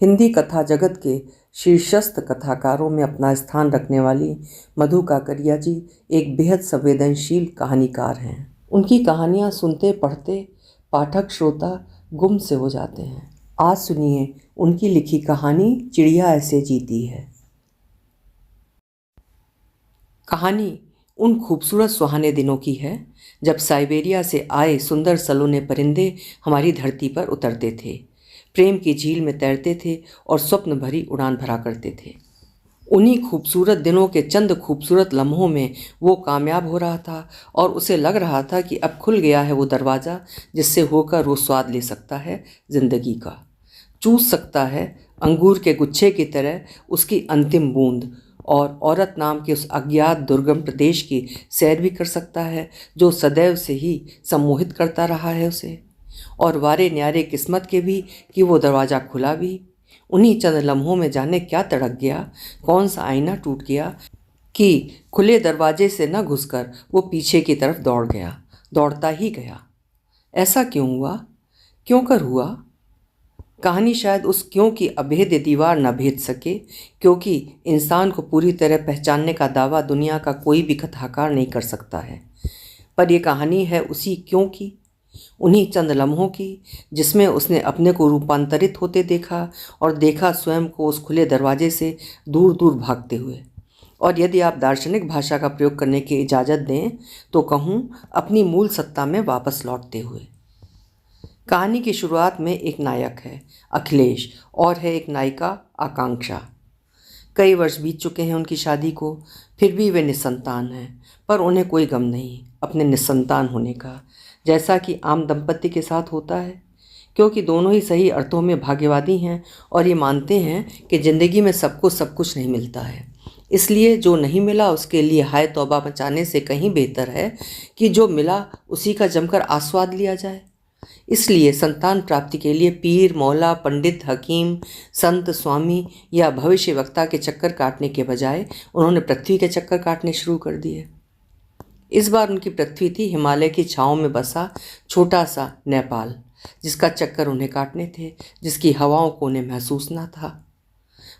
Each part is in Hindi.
हिंदी कथा जगत के शीर्षस्थ कथाकारों में अपना स्थान रखने वाली मधु काकड़िया जी एक बेहद संवेदनशील कहानीकार हैं। उनकी कहानियाँ सुनते पढ़ते पाठक श्रोता गुम से हो जाते हैं। आज सुनिए उनकी लिखी कहानी चिड़िया ऐसे जीती है। कहानी उन खूबसूरत सुहाने दिनों की है जब साइबेरिया से आए सुंदर सलोने परिंदे हमारी धरती पर उतरते थे, प्रेम की झील में तैरते थे और स्वप्न भरी उड़ान भरा करते थे। उन्हीं खूबसूरत दिनों के चंद खूबसूरत लम्हों में वो कामयाब हो रहा था और उसे लग रहा था कि अब खुल गया है वो दरवाज़ा जिससे होकर वो स्वाद ले सकता है ज़िंदगी का, चूस सकता है अंगूर के गुच्छे की तरह उसकी अंतिम बूंद, और औरत नाम के उस अज्ञात दुर्गम प्रदेश की सैर भी कर सकता है जो सदैव से ही सम्मोहित करता रहा है उसे। और वारे न्यारे किस्मत के भी कि वो दरवाज़ा खुला भी। उन्हीं चंद लम्हों में जाने क्या तड़क गया, कौन सा आईना टूट गया कि खुले दरवाजे से न घुसकर वो पीछे की तरफ दौड़ गया, दौड़ता ही गया। ऐसा क्यों हुआ, क्यों कर हुआ? कहानी शायद उस क्यों की अभेद्य दीवार न भेद सके, क्योंकि इंसान को पूरी तरह पहचानने का दावा दुनिया का कोई भी कथाकार नहीं कर सकता है। पर यह कहानी है उसी क्यों की, उन्हीं चंद लम्हों की जिसमें उसने अपने को रूपांतरित होते देखा और देखा स्वयं को उस खुले दरवाजे से दूर दूर भागते हुए। और यदि आप दार्शनिक भाषा का प्रयोग करने की इजाज़त दें तो कहूँ अपनी मूल सत्ता में वापस लौटते हुए। कहानी की शुरुआत में एक नायक है अखिलेश और है एक नायिका आकांक्षा। कई वर्ष बीत चुके हैं उनकी शादी को, फिर भी वे निसंतान हैं। पर उन्हें कोई गम नहीं अपने निसंतान होने का, जैसा कि आम दंपति के साथ होता है, क्योंकि दोनों ही सही अर्थों में भाग्यवादी हैं और ये मानते हैं कि ज़िंदगी में सबको सब कुछ नहीं मिलता है। इसलिए जो नहीं मिला उसके लिए हाय तौबा मचाने से कहीं बेहतर है कि जो मिला उसी का जमकर आस्वाद लिया जाए। इसलिए संतान प्राप्ति के लिए पीर, मौला, पंडित, हकीम, संत, स्वामी या भविष्य वक्ता के चक्कर काटने के बजाय उन्होंने पृथ्वी के चक्कर काटने शुरू कर दिए। इस बार उनकी पृथ्वी थी हिमालय की छाँव में बसा छोटा सा नेपाल, जिसका चक्कर उन्हें काटने थे, जिसकी हवाओं को उन्हें महसूस न था।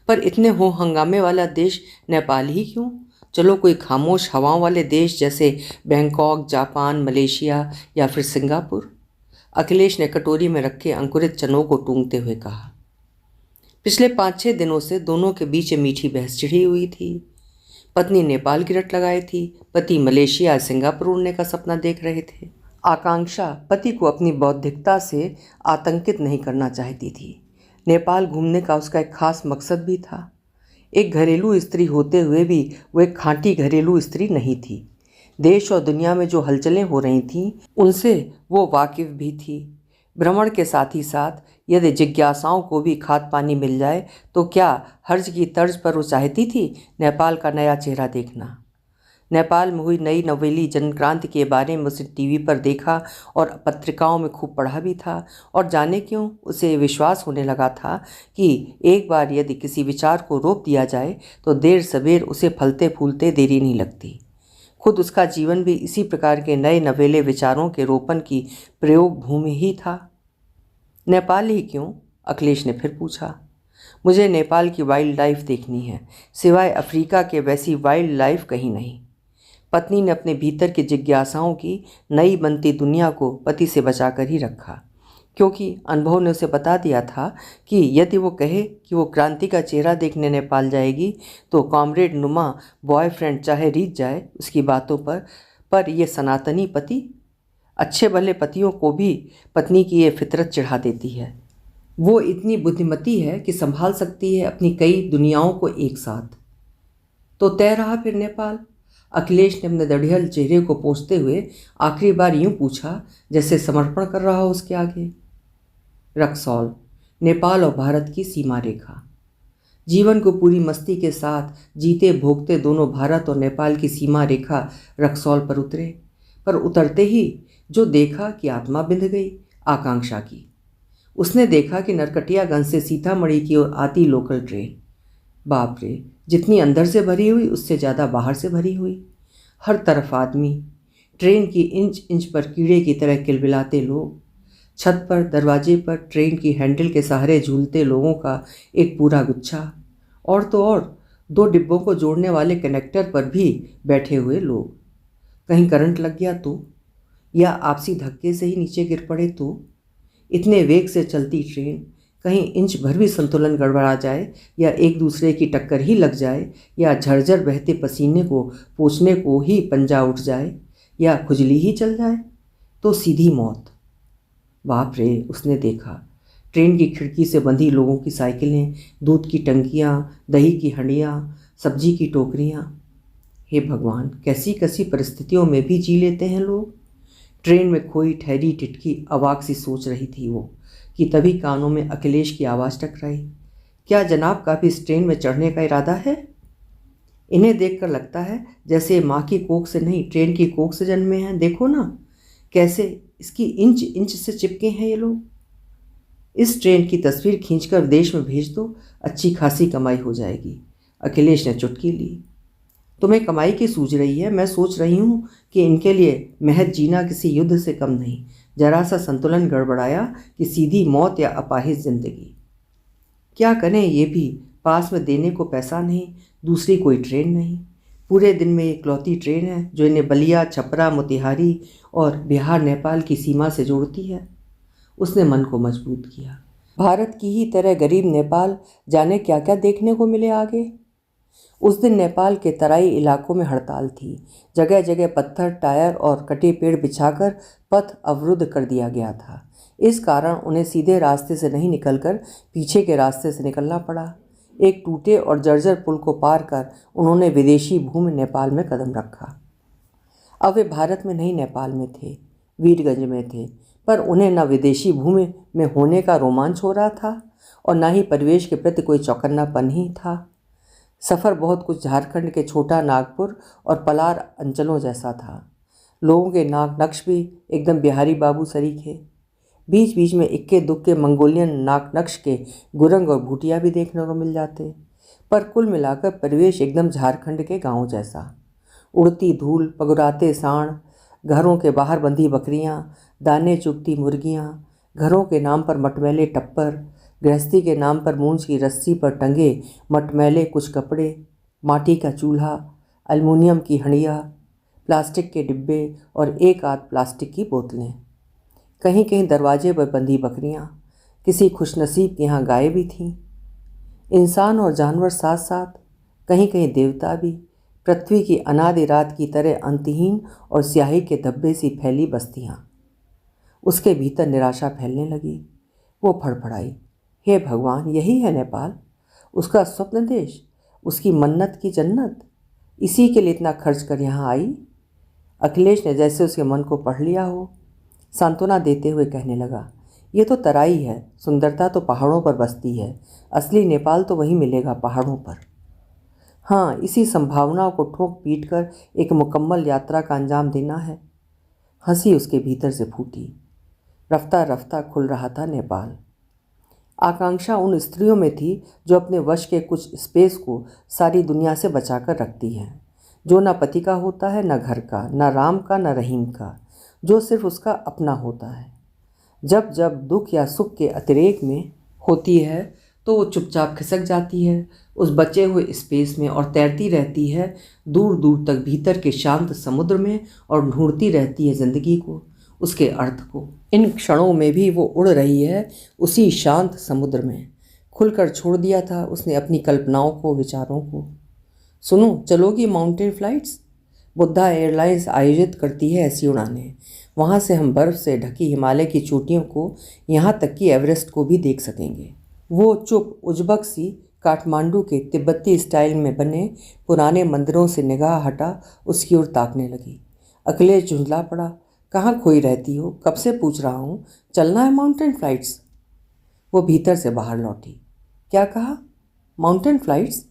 पर इतने हो हंगामे वाला देश नेपाल ही क्यों? चलो कोई खामोश हवाओं वाले देश जैसे बैंकॉक, जापान, मलेशिया या फिर सिंगापुर। अखिलेश ने कटोरी में रखे अंकुरित चनों को टूंगते हुए कहा। पिछले 5-6 दिनों से दोनों के बीच मीठी बहस छिड़ी हुई थी। पत्नी नेपाल की रट लगाई थी, पति मलेशिया सिंगापुर उड़ने का सपना देख रहे थे। आकांक्षा पति को अपनी बौद्धिकता से आतंकित नहीं करना चाहती थी। नेपाल घूमने का उसका एक खास मकसद भी था। एक घरेलू स्त्री होते हुए भी वो एक खाँटी घरेलू स्त्री नहीं थी। देश और दुनिया में जो हलचलें हो रही थीं उनसे वो वाकिफ़ भी थी। भ्रमण के साथ ही साथ यदि जिज्ञासाओं को भी खाद पानी मिल जाए तो क्या हर्ज की तर्ज पर वो चाहती थी नेपाल का नया चेहरा देखना। नेपाल में हुई नई नवेली जनक्रांति के बारे में उसे टीवी पर देखा और पत्रिकाओं में खूब पढ़ा भी था, और जाने क्यों उसे विश्वास होने लगा था कि एक बार यदि किसी विचार को रोक दिया जाए तो देर सवेर उसे फलते फूलते देरी नहीं लगती। खुद उसका जीवन भी इसी प्रकार के नए नवेले विचारों के रोपण की प्रयोग भूमि ही था। नेपाल ही क्यों? अखिलेश ने फिर पूछा। मुझे नेपाल की वाइल्ड लाइफ देखनी है, सिवाय अफ्रीका के वैसी वाइल्ड लाइफ कहीं नहीं। पत्नी ने अपने भीतर की जिज्ञासाओं की नई बनती दुनिया को पति से बचाकर ही रखा, क्योंकि अनुभव ने उसे बता दिया था कि यदि वो कहे कि वो क्रांति का चेहरा देखने नेपाल जाएगी तो कॉमरेड नुमा बॉयफ्रेंड चाहे रीत जाए उसकी बातों पर ये सनातनी पति, अच्छे भले पतियों को भी पत्नी की ये फितरत चिढ़ा देती है। वो इतनी बुद्धिमती है कि संभाल सकती है अपनी कई दुनियाओं को एक साथ। तो तय रहा फिर नेपाल? अखिलेश ने अपने दढ़ियल चेहरे को पोंछते हुए आखिरी बार यूं पूछा जैसे समर्पण कर रहा हो उसके आगे। रक्सौल, नेपाल और भारत की सीमा रेखा। जीवन को पूरी मस्ती के साथ जीते भोगते दोनों भारत और नेपाल की सीमा रेखा रक्सौल पर उतरे। पर उतरते ही जो देखा कि आत्मा बिंध गई आकांक्षा की। उसने देखा कि नरकटियागंज से सीतामढ़ी की ओर आती लोकल ट्रेन, बाप रे, जितनी अंदर से भरी हुई उससे ज़्यादा बाहर से भरी हुई। हर तरफ आदमी, ट्रेन की इंच इंच पर कीड़े की तरह किलबिलाते लोग। छत पर, दरवाजे पर, ट्रेन की हैंडल के सहारे झूलते लोगों का एक पूरा गुच्छा। और तो और 2 डिब्बों को जोड़ने वाले कनेक्टर पर भी बैठे हुए लोग। कहीं करंट लग गया तो, या आपसी धक्के से ही नीचे गिर पड़े तो। इतने वेग से चलती ट्रेन, कहीं इंच भर भी संतुलन गड़बड़ा जाए, या एक दूसरे की टक्कर ही लग जाए, या झरझर बहते पसीने को पोंछने को ही पंजा उठ जाए, या खुजली ही चल जाए, तो सीधी मौत। बाप रे, उसने देखा ट्रेन की खिड़की से बंधी लोगों की साइकिलें, दूध की टंकियाँ, दही की हंडियाँ, सब्जी की टोकरियाँ। हे भगवान, कैसी कैसी परिस्थितियों में भी जी लेते हैं लोग। ट्रेन में खोई ठहरी टिटकी अवाक सी सोच रही थी वो, कि तभी कानों में अखिलेश की आवाज़ टकराई। क्या जनाब का भी इस ट्रेन में चढ़ने का इरादा है? इन्हें देखकर लगता है जैसे माँ की कोख से नहीं, ट्रेन की कोख से जन्मे हैं। देखो ना कैसे इसकी इंच इंच से चिपके हैं ये लोग। इस ट्रेन की तस्वीर खींचकर विदेश में भेज दो, अच्छी खासी कमाई हो जाएगी। अखिलेश ने चुटकी ली। तुम्हें कमाई की सूझ रही है? मैं सोच रही हूँ कि इनके लिए महज जीना किसी युद्ध से कम नहीं। जरा सा संतुलन गड़बड़ाया कि सीधी मौत या अपाहिज जिंदगी। क्या करें, ये भी पास में देने को पैसा नहीं, दूसरी कोई ट्रेन नहीं। पूरे दिन में इकलौती ट्रेन है जो इन्हें बलिया, छपरा, मोतिहारी और बिहार नेपाल की सीमा से जोड़ती है। उसने मन को मजबूत किया। भारत की ही तरह गरीब नेपाल, जाने क्या क्या देखने को मिले आगे। उस दिन नेपाल के तराई इलाकों में हड़ताल थी। जगह जगह पत्थर, टायर और कटे पेड़ बिछाकर पथ अवरुद्ध कर दिया गया था। इस कारण उन्हें सीधे रास्ते से नहीं निकलकर पीछे के रास्ते से निकलना पड़ा। एक टूटे और जर्जर पुल को पार कर उन्होंने विदेशी भूमि नेपाल में कदम रखा। अब वे भारत में नहीं, नेपाल में थे, वीरगंज में थे। पर उन्हें न विदेशी भूमि में होने का रोमांच हो रहा था और न ही परिवेश के प्रति कोई चौकन्नापन ही था। सफ़र बहुत कुछ झारखंड के छोटा नागपुर और पलार अंचलों जैसा था। लोगों के नाक नक्श भी एकदम बिहारी बाबू सरीखे। बीच बीच में इक्के दुक्के मंगोलियन नाक नक्श के गुरंग और भूटिया भी देखने को मिल जाते। पर कुल मिलाकर परिवेश एकदम झारखंड के गांव जैसा। उड़ती धूल, पगुराते सांड, घरों के बाहर बंधी बकरियां, दाने चुगती मुर्गियां, घरों के नाम पर मटमैले टप्पर, गृहस्थी के नाम पर मूंज की रस्सी पर टंगे मटमैले कुछ कपड़े, माटी का चूल्हा, एल्युमिनियम की हंडिया, प्लास्टिक के डिब्बे और एक आध प्लास्टिक की बोतलें। कहीं कहीं दरवाजे पर बंधी बकरियां, किसी खुशनसीब के यहाँ गाय भी थीं। इंसान और जानवर साथ साथ, कहीं कहीं देवता भी। पृथ्वी की अनादि रात की तरह अंतहीन और स्याही के धब्बे सी फैली बस्तियाँ। उसके भीतर निराशा फैलने लगी। वो फड़फड़ाई, हे भगवान, यही है नेपाल, उसका स्वप्न देश, उसकी मन्नत की जन्नत। इसी के लिए इतना खर्च कर यहाँ आई। अखिलेश ने जैसे उसके मन को पढ़ लिया हो, सांत्वना देते हुए कहने लगा, ये तो तराई है, सुंदरता तो पहाड़ों पर बसती है। असली नेपाल तो वहीं मिलेगा, पहाड़ों पर। हाँ, इसी संभावनाओं को ठोक पीट कर एक मुकम्मल यात्रा का अंजाम देना है। हंसी उसके भीतर से फूटी। रफ्ता रफ्ता खुल रहा था नेपाल। आकांक्षा उन स्त्रियों में थी जो अपने वश के कुछ स्पेस को सारी दुनिया से बचाकर रखती हैं, जो न पति का होता है, न घर का, न राम का, न रहीम का, जो सिर्फ उसका अपना होता है। जब जब दुख या सुख के अतिरेक में होती है तो वो चुपचाप खिसक जाती है उस बचे हुए स्पेस में और तैरती रहती है दूर दूर तक भीतर के शांत समुद्र में और ढूंढती रहती है ज़िंदगी को, उसके अर्थ को। इन क्षणों में भी वो उड़ रही है उसी शांत समुद्र में। खुलकर छोड़ दिया था उसने अपनी कल्पनाओं को, विचारों को। सुनो, चलोगी माउंटेन फ्लाइट्स? बुद्धा एयरलाइंस आयोजित करती है ऐसी उड़ानें। वहाँ से हम बर्फ़ से ढकी हिमालय की चोटियों को, यहाँ तक कि एवरेस्ट को भी देख सकेंगे। वो चुप उजबक सी काठमांडू के तिब्बती स्टाइल में बने पुराने मंदिरों से निगाह हटा उसकी ओर ताकने लगी। अखिलेश झुंझला पड़ा। कहाँ खोई रहती हो? कब से पूछ रहा हूँ, चलना है माउंटेन फ्लाइट्स? वो भीतर से बाहर लौटी। क्या कहा? Mountain flights?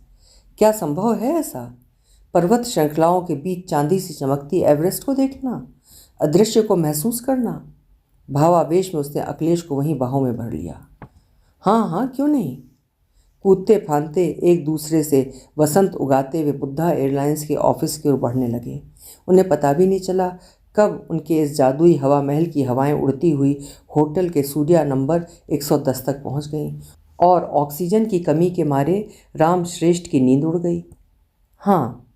क्या संभव है ऐसा? पर्वत श्रृंखलाओं के बीच चांदी सी चमकती एवरेस्ट को देखना, अदृश्य को महसूस करना। भावावेश में उसने अखिलेश को वहीं बाहों में भर लिया। हाँ हाँ, क्यों नहीं। कूदते फांदते एक दूसरे से वसंत उगाते हुए बुद्धा एयरलाइंस के ऑफिस की ओर बढ़ने लगे। उन्हें पता भी नहीं चला कब उनके इस जादुई हवा महल की हवाएं उड़ती हुई होटल के सूर्या नंबर 110 तक पहुंच गईं और ऑक्सीजन की कमी के मारे राम श्रेष्ठ की नींद उड़ गई। हाँ,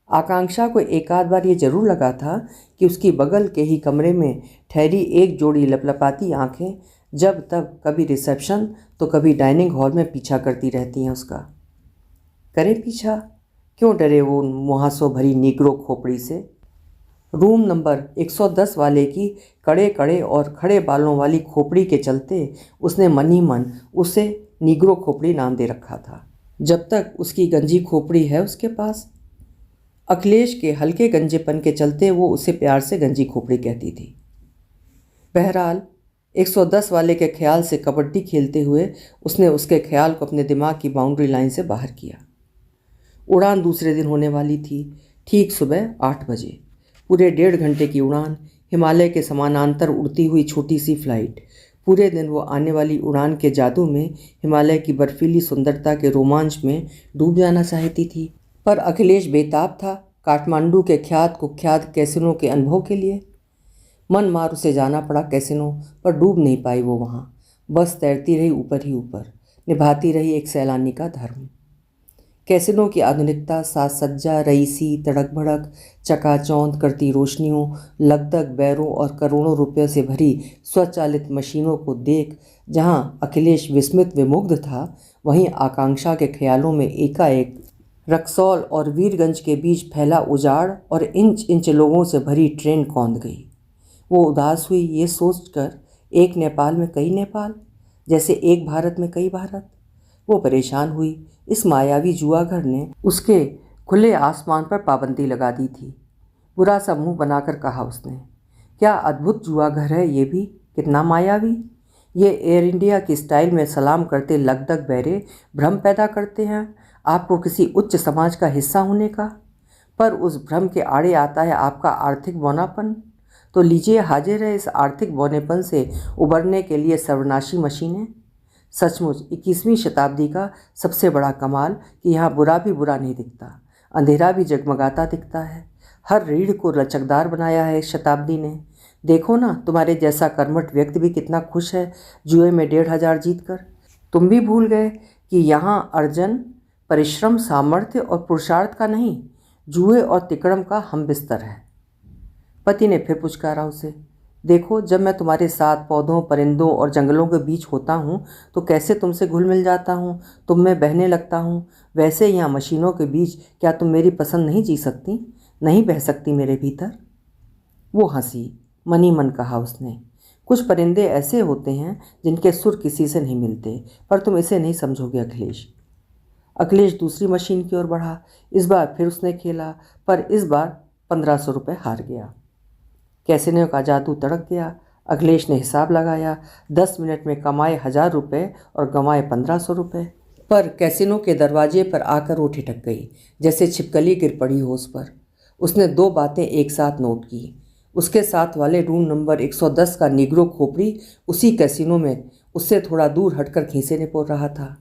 आकांक्षा को एक आध बार ये जरूर लगा था कि उसकी बगल के ही कमरे में ठहरी एक जोड़ी लपलपाती आंखें जब तब कभी रिसेप्शन तो कभी डाइनिंग हॉल में पीछा करती रहती हैं उसका। करे पीछा, क्यों डरे वो मुहासों भरी नीग्रो खोपड़ी से। रूम नंबर 110 वाले की कड़े कड़े और खड़े बालों वाली खोपड़ी के चलते उसने मन ही मन उसे नीग्रो खोपड़ी नाम दे रखा था, जब तक उसकी गंजी खोपड़ी है उसके पास। अखिलेश के हल्के गंजेपन के चलते वो उसे प्यार से गंजी खोपड़ी कहती थी। बहरहाल 110 वाले के ख्याल से कबड्डी खेलते हुए उसने उसके ख्याल को अपने दिमाग की बाउंड्री लाइन से बाहर किया। उड़ान दूसरे दिन होने वाली थी, ठीक सुबह 8 बजे। पूरे 1.5 घंटे की उड़ान, हिमालय के समानांतर उड़ती हुई छोटी सी फ्लाइट। पूरे दिन वो आने वाली उड़ान के जादू में, हिमालय की बर्फीली सुंदरता के रोमांच में डूब जाना चाहती थी। पर अखिलेश बेताब था काठमांडू के ख्यात कुख्यात कैसिनो के अनुभव के लिए। मन मार उसे जाना पड़ा कैसिनो, पर डूब नहीं पाई वो वहाँ। बस तैरती रही ऊपर ही ऊपर, निभाती रही एक सैलानी का धर्म। कैसिनो की आधुनिकता, साज सज्जा, रईसी, तड़क भड़क, चकाचौंध करती रोशनियों, लगदग बैरों और करोड़ों रुपये से भरी स्वचालित मशीनों को देख जहां अखिलेश विस्मित विमुग्ध था, वहीं आकांक्षा के ख्यालों में एकाएक रक्सौल और वीरगंज के बीच फैला उजाड़ और इंच इंच लोगों से भरी ट्रेन कौंध गई। वो उदास हुई ये सोचकर, एक नेपाल में कई नेपाल, जैसे एक भारत में कई भारत। वो परेशान हुई, इस मायावी जुआघर ने उसके खुले आसमान पर पाबंदी लगा दी थी। बुरा सा मुंह बनाकर कहा उसने, क्या अद्भुत जुआघर है ये भी, कितना मायावी। ये एयर इंडिया की स्टाइल में सलाम करते लगदग बैरे भ्रम पैदा करते हैं आपको किसी उच्च समाज का हिस्सा होने का, पर उस भ्रम के आड़े आता है आपका आर्थिक बौनापन। तो लीजिए हाजिर है इस आर्थिक बौनेपन से उबरने के लिए सर्वनाशी मशीनें। सचमुच 21वीं शताब्दी का सबसे बड़ा कमाल कि यहाँ बुरा भी बुरा नहीं दिखता, अंधेरा भी जगमगाता दिखता है। हर रीढ़ को लचकदार बनाया है इस शताब्दी ने। देखो ना, तुम्हारे जैसा कर्मठ व्यक्ति भी कितना खुश है जुए में 1,500 जीतकर। तुम भी भूल गए कि यहाँ अर्जन परिश्रम, सामर्थ्य और पुरुषार्थ का नहीं, जुए और तिकड़म का हम बिस्तर है। पति ने फिर पुचकारा उसे, देखो जब मैं तुम्हारे साथ पौधों, परिंदों और जंगलों के बीच होता हूँ तो कैसे तुमसे घुल मिल जाता हूँ, तुम में बहने लगता हूँ। वैसे यहाँ मशीनों के बीच क्या तुम मेरी पसंद नहीं जी सकती, नहीं बह सकती मेरे भीतर। वो हंसी, मन ही मन कहा उसने, कुछ परिंदे ऐसे होते हैं जिनके सुर किसी से नहीं मिलते, पर तुम इसे नहीं समझोगे अखिलेश। अखिलेश दूसरी मशीन की ओर बढ़ा। इस बार फिर उसने खेला, पर इस बार 1500 रुपये हार गया। कैसिनो का जादू तड़क गया। अखिलेश ने हिसाब लगाया, 10 मिनट में कमाए 1000 रुपये और गंवाए 1500 रुपये। पर कैसिनो के दरवाजे पर आकर वो ठिठक गई, जैसे छिपकली गिर पड़ी हो उस पर। उसने 2 बातें एक साथ नोट की। उसके साथ वाले रूम नंबर 110 का निग्रो खोपड़ी उसी कैसिनो में उससे थोड़ा दूर हटकर खीसे निपोड़ रहा था।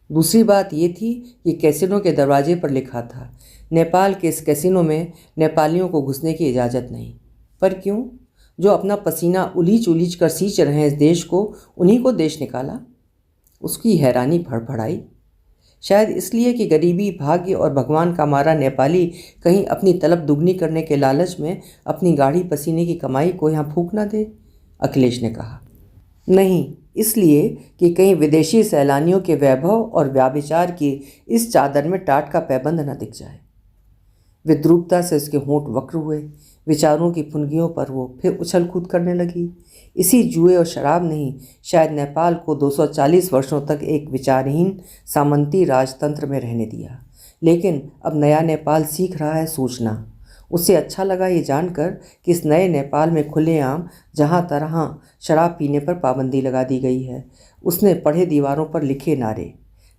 दूसरी बात ये थी कि कैसिनो के दरवाजे पर लिखा था, नेपाल के इस कैसिनो में नेपालियों को घुसने की इजाज़त नहीं। पर क्यों? जो अपना पसीना उलीच उलीच कर सींच रहे हैं इस देश को, उन्हीं को देश निकाला। उसकी हैरानी फड़फड़ाई। शायद इसलिए कि गरीबी, भाग्य और भगवान का मारा नेपाली कहीं अपनी तलब दुगनी करने के लालच में अपनी गाढ़ी पसीने की कमाई को यहाँ फूंक ना दे। अखिलेश ने कहा, नहीं, इसलिए कि कहीं विदेशी सैलानियों के वैभव और व्याभिचार की इस चादर में टाट का पैबंद न दिख जाए। विद्रूपता से उसके होंठ वक्र हुए। विचारों की फुनगियों पर वो फिर उछल कूद करने लगी। इसी जुए और शराब नहीं, शायद नेपाल को 240 वर्षों तक एक विचारहीन सामंती राजतंत्र में रहने दिया। लेकिन अब नया नेपाल सीख रहा है सोचना। उसे अच्छा लगा ये जानकर कि इस नए नेपाल में खुलेआम जहाँ तरह शराब पीने पर पाबंदी लगा दी गई है। उसने पढ़े दीवारों पर लिखे नारे,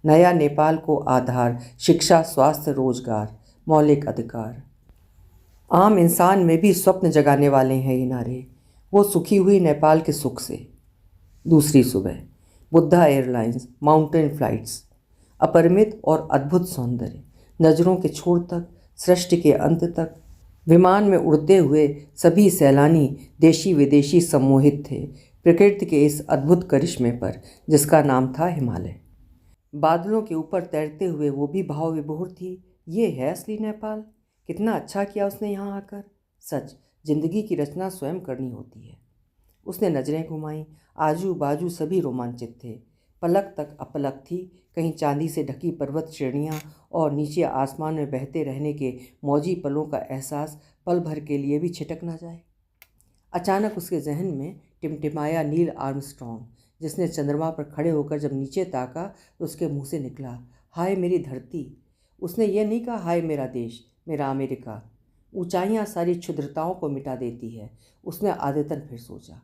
नया नेपाल को आधार शिक्षा, स्वास्थ्य, रोजगार, मौलिक अधिकार। आम इंसान में भी स्वप्न जगाने वाले हैं ये नारे। वो सुखी हुई नेपाल के सुख से। दूसरी सुबह, बुद्धा एयरलाइंस, माउंटेन फ्लाइट्स, अपरिमित और अद्भुत सौंदर्य, नज़रों के छोर तक, सृष्टि के अंत तक। विमान में उड़ते हुए सभी सैलानी देशी विदेशी सम्मोहित थे प्रकृति के इस अद्भुत करिश्मे पर जिसका नाम था हिमालय। बादलों के ऊपर तैरते हुए वो भी भाव विभोर थी। ये है असली नेपाल। कितना अच्छा किया उसने यहाँ आकर। सच, जिंदगी की रचना स्वयं करनी होती है। उसने नजरें घुमाईं। आजू बाजू सभी रोमांचित थे। पलक तक अपलक थी। कहीं चांदी से ढकी पर्वत श्रेणियाँ और नीचे आसमान में बहते रहने के मौजी पलों का एहसास पल भर के लिए भी छिटक ना जाए। अचानक उसके जहन में टिमटिमाया नील आर्मस्ट्रॉन्ग, जिसने चंद्रमा पर खड़े होकर जब नीचे ताका तो उसके मुंह से निकला, हाय मेरी धरती। उसने ये नहीं कहा हाय मेरा देश, मेरा अमेरिका। ऊंचाइयां सारी क्षुद्रताओं को मिटा देती है, उसने आदतन फिर सोचा।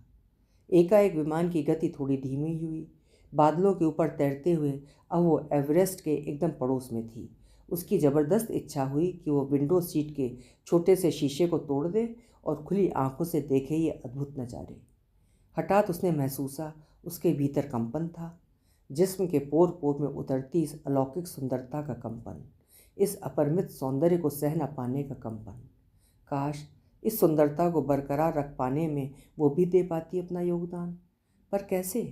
एकाएक विमान की गति थोड़ी धीमी हुई। बादलों के ऊपर तैरते हुए अब वो एवरेस्ट के एकदम पड़ोस में थी। उसकी ज़बरदस्त इच्छा हुई कि वो विंडो सीट के छोटे से शीशे को तोड़ दे और खुली आंखों से देखे ये अद्भुत नज़ारे। हठात उसने महसूसा उसके भीतर कंपन था, जिस्म के पोर पोर में उतरती इस अलौकिक सुंदरता का कंपन, इस अपरिमित सौंदर्य को सह न पाने का कंपन। काश इस सुंदरता को बरकरार रख पाने में वो भी दे पाती अपना योगदान, पर कैसे?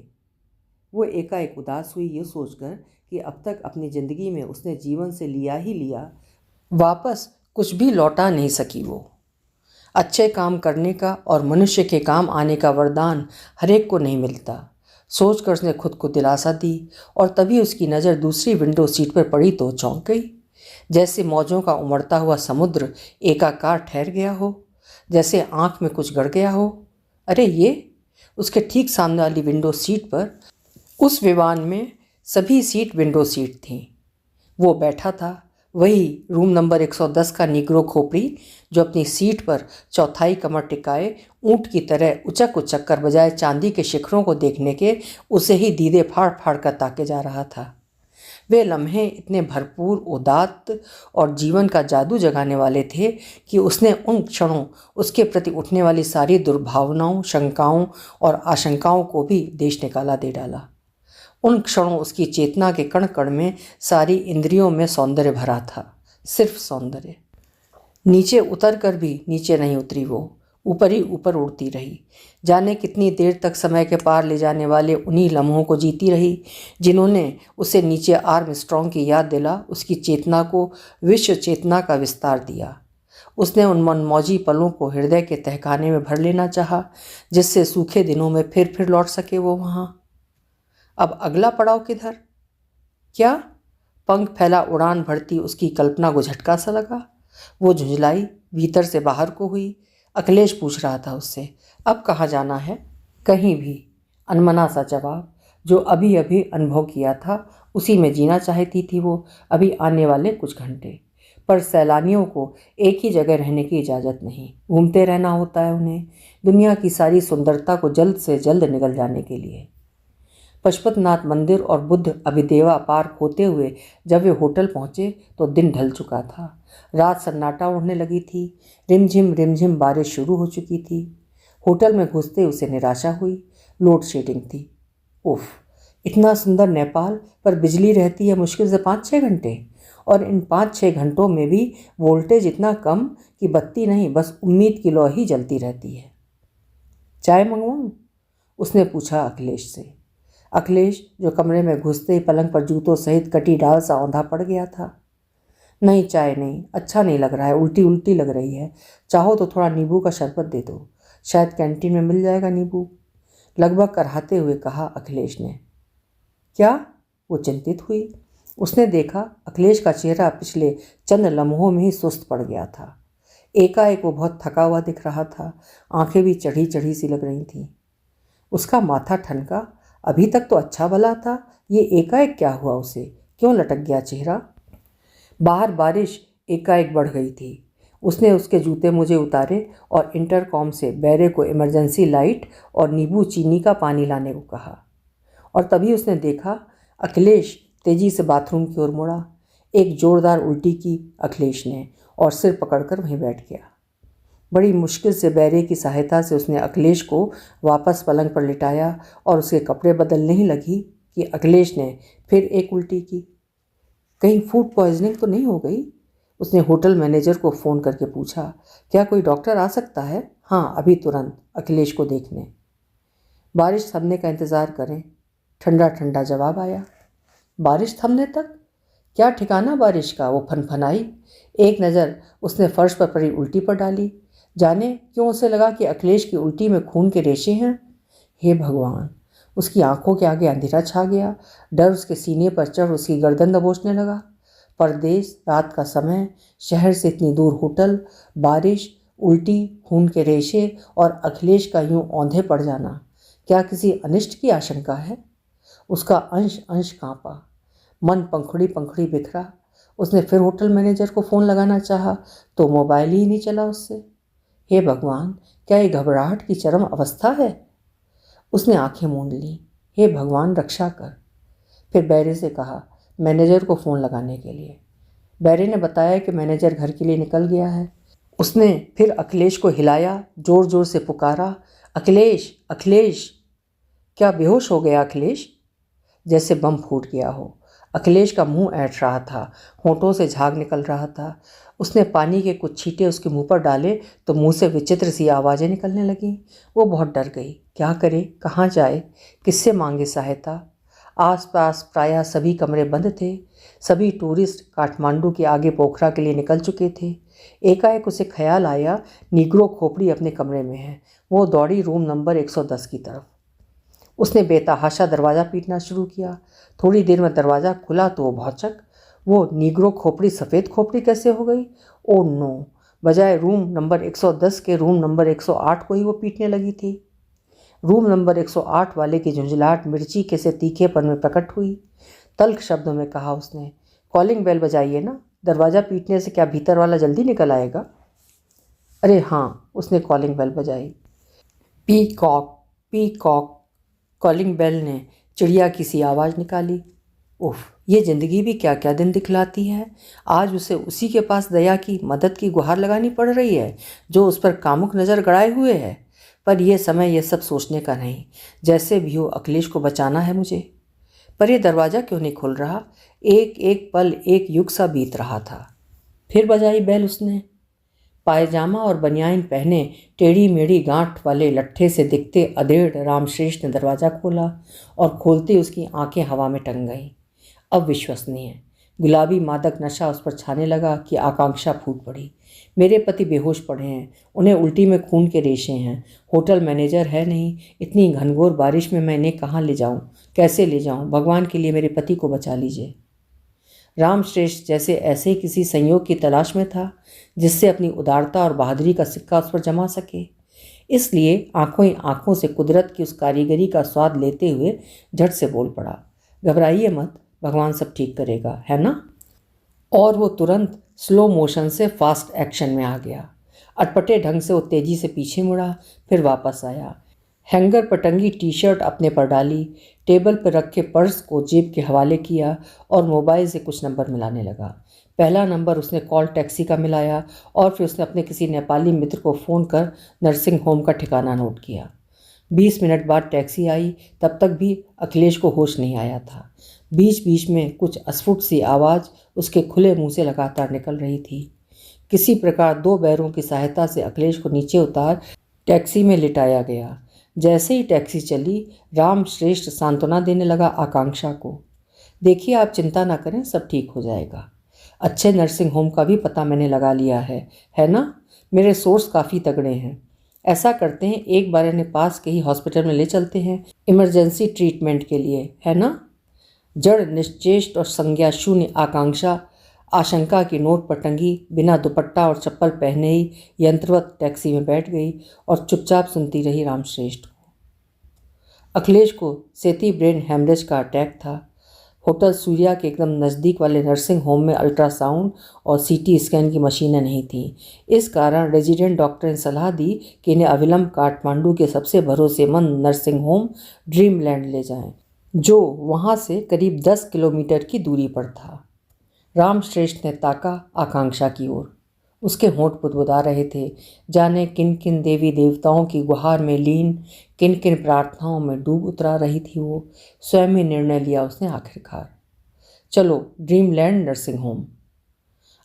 वो एकाएक उदास हुई ये सोचकर कि अब तक अपनी ज़िंदगी में उसने जीवन से लिया ही लिया, वापस कुछ भी लौटा नहीं सकी वो। अच्छे काम करने का और मनुष्य के काम आने का वरदान हर एक को नहीं मिलता। सोचकर उसने खुद को दिलासा दी और तभी उसकी नज़र दूसरी विंडो सीट पर पड़ी तो चौंक गई। जैसे मौजों का उमड़ता हुआ समुद्र एकाकार ठहर गया हो, जैसे आंख में कुछ गड़ गया हो। अरे ये! उसके ठीक सामने वाली विंडो सीट पर, उस विमान में सभी सीट विंडो सीट थीं। वो बैठा था, वही रूम नंबर 110 का निग्रो खोपड़ी, जो अपनी सीट पर चौथाई कमर टिकाए ऊंट की तरह उचक उचक कर बजाय चांदी के शिखरों को देखने के उसे ही दीदे फाड़ फाड़ कर ताके जा रहा था। वे लम्हे इतने भरपूर, उदात्त और जीवन का जादू जगाने वाले थे कि उसने उन क्षणों उसके प्रति उठने वाली सारी दुर्भावनाओं, शंकाओं और आशंकाओं को भी देश निकाला दे डाला। उन क्षणों उसकी चेतना के कण कण में सारी इंद्रियों में सौंदर्य भरा था, सिर्फ सौंदर्य। नीचे उतर कर भी नीचे नहीं उतरी वो, ऊपर ही ऊपर उड़ती रही। जाने कितनी देर तक समय के पार ले जाने वाले उन्हीं लम्हों को जीती रही जिन्होंने उसे नीचे आर्मस्ट्रॉन्ग की याद दिला उसकी चेतना को विश्व चेतना का विस्तार दिया। उसने उन मनमौजी पलों को हृदय के तहखाने में भर लेना चाहा, जिससे सूखे दिनों में फिर लौट सके वो वहाँ। अब अगला पड़ाव किधर? क्या? पंख फैला उड़ान भरती उसकी कल्पना को झटका सा लगा। वो झुंझलाई, भीतर से बाहर को हुई। अखिलेश पूछ रहा था उससे, अब कहाँ जाना है? कहीं भी। अनमना सा जवाब, जो अभी अभी अनुभव किया था उसी में जीना चाहती थी वो अभी आने वाले कुछ घंटे। पर सैलानियों को एक ही जगह रहने की इजाज़त नहीं, घूमते रहना होता है उन्हें, दुनिया की सारी सुंदरता को जल्द से जल्द निगल जाने के लिए। पशुपतिनाथ मंदिर और बुद्ध अभिदेवा पार्क होते हुए जब वे होटल पहुँचे तो दिन ढल चुका था। रात सन्नाटा उड़ने लगी थी। रिमझिम बारिश शुरू हो चुकी थी। होटल में घुसते उसे निराशा हुई। लोड शेडिंग थी। उफ, इतना सुंदर नेपाल, पर बिजली रहती है मुश्किल से 5-6 घंटे, और इन 5-6 घंटों में भी वोल्टेज इतना कम कि बत्ती नहीं, बस उम्मीद की लौ ही जलती रहती है। चाय मंगवाऊँ? उसने पूछा अखिलेश से। अखिलेश, जो कमरे में घुसते ही पलंग पर जूतों सहित कटी डाल सा औंधा पड़ गया था। नहीं, चाय नहीं, अच्छा नहीं लग रहा है, उल्टी उल्टी लग रही है। चाहो तो थोड़ा नींबू का शरबत दे दो, शायद कैंटीन में मिल जाएगा नींबू, लगभग करहाते हुए कहा अखिलेश ने। क्या? वो चिंतित हुई। उसने देखा अखिलेश का चेहरा पिछले चंद लम्हों में ही सुस्त पड़ गया था। एकाएक वो बहुत थका हुआ दिख रहा था। आंखें भी चढ़ी चढ़ी सी लग रही थीं। उसका माथा ठनका। अभी तक तो अच्छा भला था, ये एकाएक क्या हुआ उसे? क्यों लटक गया चेहरा? बाहर बारिश एकाएक बढ़ गई थी। उसने उसके जूते मोजे उतारे और इंटरकॉम से बैरे को इमरजेंसी लाइट और नींबू चीनी का पानी लाने को कहा। और तभी उसने देखा अखिलेश तेजी से बाथरूम की ओर मुड़ा। एक जोरदार उल्टी की अखिलेश ने और सिर पकड़कर वहीं बैठ गया। बड़ी मुश्किल से बैरे की सहायता से उसने अखिलेश को वापस पलंग पर लिटाया और उसके कपड़े बदलने ही लगी कि अखिलेश ने फिर एक उल्टी की। कहीं फूड पॉइजनिंग तो नहीं हो गई? उसने होटल मैनेजर को फ़ोन करके पूछा, क्या कोई डॉक्टर आ सकता है? हाँ, अभी तुरंत, अखिलेश को देखने। बारिश थमने का इंतज़ार करें, ठंडा ठंडा जवाब आया। बारिश थमने तक? क्या ठिकाना बारिश का? वो फनफनाई। एक नज़र उसने फर्श पर पड़ी उल्टी पर डाली। जाने क्यों उसे लगा कि अखिलेश की उल्टी में खून के रेशे हैं। हे भगवान! उसकी आंखों के आगे अंधेरा छा गया। डर उसके सीने पर चढ़ उसकी गर्दन दबोचने लगा। परदेश, रात का समय, शहर से इतनी दूर होटल, बारिश, उल्टी, खून के रेशे और अखिलेश का यूं औंधे पड़ जाना। क्या किसी अनिष्ट की आशंका है? उसका अंश अंश कांपा, मन पंखुड़ी पंखुड़ी बिखरा। उसने फिर होटल मैनेजर को फ़ोन लगाना चाहा तो मोबाइल ही नहीं चला उससे। हे भगवान! क्या ये घबराहट की चरम अवस्था है? उसने आंखें मूंद लीं। हे भगवान, रक्षा कर। फिर बैरे से कहा मैनेजर को फ़ोन लगाने के लिए। बैरे ने बताया कि मैनेजर घर के लिए निकल गया है। उसने फिर अखिलेश को हिलाया, ज़ोर ज़ोर से पुकारा, अखिलेश, अखिलेश! क्या बेहोश हो गया अखिलेश? जैसे बम फूट गया हो। अखिलेश का मुंह ऐंठ रहा था, होंठों से झाग निकल रहा था। उसने पानी के कुछ छींटे उसके मुंह पर डाले तो मुंह से विचित्र सी आवाज़ें निकलने लगीं। वो बहुत डर गई। क्या करे, कहाँ जाए, किससे मांगे सहायता? आसपास प्रायः सभी कमरे बंद थे। सभी टूरिस्ट काठमांडू के आगे पोखरा के लिए निकल चुके थे। एकाएक उसे ख्याल आया, नीग्रो खोपड़ी अपने कमरे में है। वो दौड़ी रूम नंबर 110 की तरफ। उसने बेतहाशा दरवाज़ा पीटना शुरू किया। थोड़ी देर में दरवाज़ा खुला तो वो भौचक। वो नीग्रो खोपड़ी सफ़ेद खोपड़ी कैसे हो गई? Oh no! बजाय रूम नंबर 110 के रूम नंबर 108 को ही वो पीटने लगी थी। रूम नंबर 108 वाले की झुंझलाहट मिर्ची के से तीखेपन में प्रकट हुई। तल्ख शब्दों में कहा उसने, कॉलिंग बेल बजाइए ना, दरवाज़ा पीटने से क्या भीतर वाला जल्दी निकल आएगा? अरे हाँ, उसने कॉलिंग बेल बजाई। Peacock, peacock. कॉलिंग बेल ने चिड़िया की सी आवाज़ निकाली। उफ, ये ज़िंदगी भी क्या क्या दिन दिखलाती है। आज उसे उसी के पास दया की, मदद की गुहार लगानी पड़ रही है जो उस पर कामुक नज़र गड़ाए हुए है। पर यह समय यह सब सोचने का नहीं। जैसे भी हो अखिलेश को बचाना है मुझे। पर यह दरवाज़ा क्यों नहीं खुल रहा? एक एक पल एक युग सा बीत रहा था। फिर बजाई बेल उसने। पायजामा और बनियान पहने, टेढ़ी मेढ़ी गांठ वाले लट्ठे से दिखते अधेड़ रामश्रेष्ठ ने दरवाज़ा खोला और खोलते उसकी आंखें हवा में टंग गईं। अविश्वसनीय गुलाबी मादक नशा उस पर छाने लगा कि आकांक्षा फूट पड़ी। मेरे पति बेहोश पड़े हैं, उन्हें उल्टी में खून के रेशे हैं, होटल मैनेजर है नहीं, इतनी घनघोर बारिश में मैं इन्हें कहाँ ले जाऊँ, कैसे ले जाऊँ? भगवान के लिए मेरे पति को बचा लीजिए। रामश्रेष्ठ जैसे ऐसे किसी संयोग की तलाश में था जिससे अपनी उदारता और बहादुरी का सिक्का उस पर जमा सके। इसलिए आंखों ही आंखों से कुदरत की उस कारीगरी का स्वाद लेते हुए झट से बोल पड़ा, घबराइए मत, भगवान सब ठीक करेगा, है ना? और वो तुरंत स्लो मोशन से फास्ट एक्शन में आ गया। अटपटे ढंग से वो तेजी से पीछे मुड़ा, फिर वापस आया। हैंगर पर टंगी टी शर्ट अपने पर डाली, टेबल पर रखे पर्स को जेब के हवाले किया और मोबाइल से कुछ नंबर मिलाने लगा। पहला नंबर उसने कॉल टैक्सी का मिलाया और फिर उसने अपने किसी नेपाली मित्र को फ़ोन कर नर्सिंग होम का ठिकाना नोट किया। 20 मिनट बाद टैक्सी आई। तब तक भी अखिलेश को होश नहीं आया था। बीच बीच में कुछ अस्फुट सी आवाज़ उसके खुले मुंह से लगातार निकल रही थी। किसी प्रकार 2 बैरों की सहायता से अखिलेश को नीचे उतार टैक्सी में लिटाया गया। जैसे ही टैक्सी चली, राम श्रेष्ठ सांत्वना देने लगा आकांक्षा को। देखिए, आप चिंता ना करें, सब ठीक हो जाएगा। अच्छे नर्सिंग होम का भी पता मैंने लगा लिया है ना? मेरे सोर्स काफ़ी तगड़े हैं। ऐसा करते हैं, एक बार इन्हें पास के ही हॉस्पिटल में ले चलते हैं इमरजेंसी ट्रीटमेंट के लिए, है ना? जड़ निश्चेष्ट और संज्ञा शून्य आकांक्षा आशंका की नोट पर टंगी बिना दुपट्टा और चप्पल पहने ही यंत्रवत टैक्सी में बैठ गई और चुपचाप सुनती रही रामश्रेष्ठ को। अखिलेश को सेती ब्रेन हेमरेज का अटैक था। होटल सूर्या के एकदम नज़दीक वाले नर्सिंग होम में अल्ट्रासाउंड और सीटी स्कैन की मशीनें नहीं थीं। इस कारण रेजिडेंट डॉक्टर ने सलाह दी कि इन्हें अविलंब काठमांडू के सबसे भरोसेमंद नर्सिंग होम ड्रीमलैंड ले जाएं, जो वहाँ से करीब 10 किलोमीटर की दूरी पर था। रामश्रेष्ठ ने ताका आकांक्षा की ओर। उसके होंठ बुदबुदा रहे थे। जाने किन किन देवी देवताओं की गुहार में लीन, किन किन प्रार्थनाओं में डूब उतरा रही थी वो। स्वयं ही निर्णय लिया उसने आखिरकार, चलो ड्रीमलैंड नर्सिंग होम।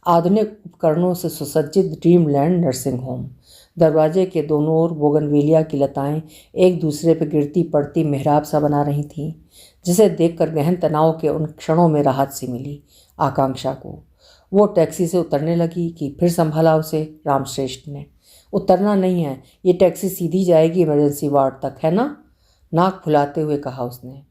आधुनिक उपकरणों से सुसज्जित ड्रीमलैंड नर्सिंग होम। दरवाजे के दोनों ओर बोगनवेलिया की लताएं एक दूसरे पर गिरती पड़ती मेहराब सा बना रही थीं, जिसे देखकर गहन तनाव के उन क्षणों में राहत सी मिली आकांक्षा को। वो टैक्सी से उतरने लगी कि फिर संभाला उसे रामश्रेष्ठ ने। उतरना नहीं है, ये टैक्सी सीधी जाएगी इमरजेंसी वार्ड तक, है ना? नाक फुलाते हुए कहा उसने।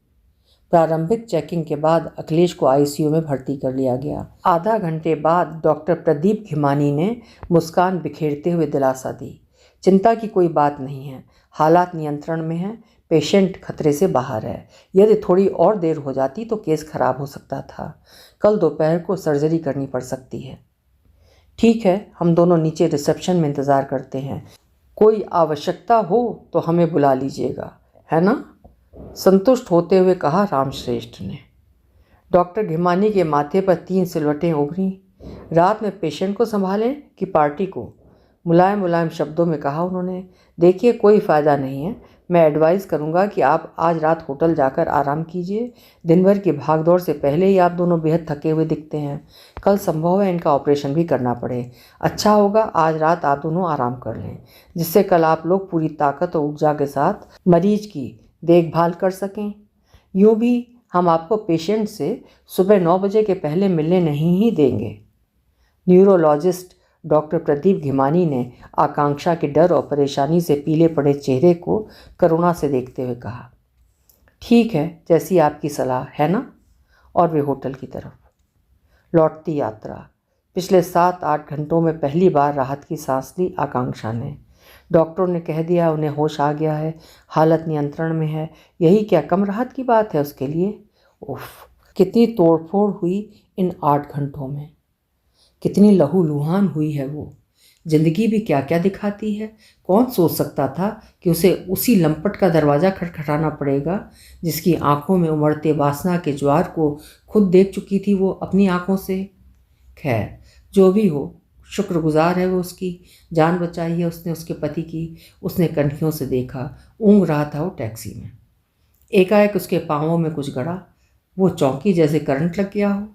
प्रारंभिक चेकिंग के बाद अखिलेश को आईसीयू में भर्ती कर लिया गया। आधा घंटे बाद डॉक्टर प्रदीप घिमानी ने मुस्कान बिखेरते हुए दिलासा दी। चिंता की कोई बात नहीं है, हालात नियंत्रण में है, पेशेंट खतरे से बाहर है। यदि थोड़ी और देर हो जाती तो केस खराब हो सकता था। कल दोपहर को सर्जरी करनी पड़ सकती है। ठीक है, हम दोनों नीचे रिसेप्शन में इंतज़ार करते हैं। कोई आवश्यकता हो तो हमें बुला लीजिएगा, है ना? संतुष्ट होते हुए कहा रामश्रेष्ठ ने। डॉक्टर घिमानी के माथे पर 3 सिलवटें उभरी। रात में पेशेंट को संभालें कि पार्टी को? मुलायम मुलायम शब्दों में कहा उन्होंने। देखिए, कोई फ़ायदा नहीं है। मैं एडवाइज़ करूंगा कि आप आज रात होटल जाकर आराम कीजिए। दिन भर की भागदौड़ से पहले ही आप दोनों बेहद थके हुए दिखते हैं। कल संभव है इनका ऑपरेशन भी करना पड़े। अच्छा होगा आज रात आप दोनों आराम कर लें, जिससे कल आप लोग पूरी ताकत और ऊर्जा के साथ मरीज की देखभाल कर सकें। यूँ भी हम आपको पेशेंट से सुबह 9 बजे के पहले मिलने नहीं ही देंगे। न्यूरोलॉजिस्ट डॉक्टर प्रदीप घिमानी ने आकांक्षा के डर और परेशानी से पीले पड़े चेहरे को करुणा से देखते हुए कहा। ठीक है, जैसी आपकी सलाह, है ना? और वे होटल की तरफ लौटती यात्रा। पिछले 7-8 घंटों में पहली बार राहत की सांस ली आकांक्षा ने। डॉक्टरों ने कह दिया उन्हें होश आ गया है, हालत नियंत्रण में है। यही क्या कम राहत की बात है उसके लिए? उफ, कितनी तोड़फोड़ हुई इन 8 घंटों में, कितनी लहूलुहान हुई है वो। जिंदगी भी क्या क्या दिखाती है। कौन सोच सकता था कि उसे उसी लंपट का दरवाज़ा खटखटाना पड़ेगा जिसकी आंखों में उमड़ते वासना के ज्वार को खुद देख चुकी थी वो अपनी आंखों से। खैर, जो भी हो, शुक्रगुजार है वो उसकी। जान बचाई है उसने उसके पति की। उसने कन्खियों से देखा, ऊँग रहा था वो टैक्सी में। एकाएक उसके पाँवों में कुछ गड़ा। वो चौंकी जैसे करंट लग गया हो।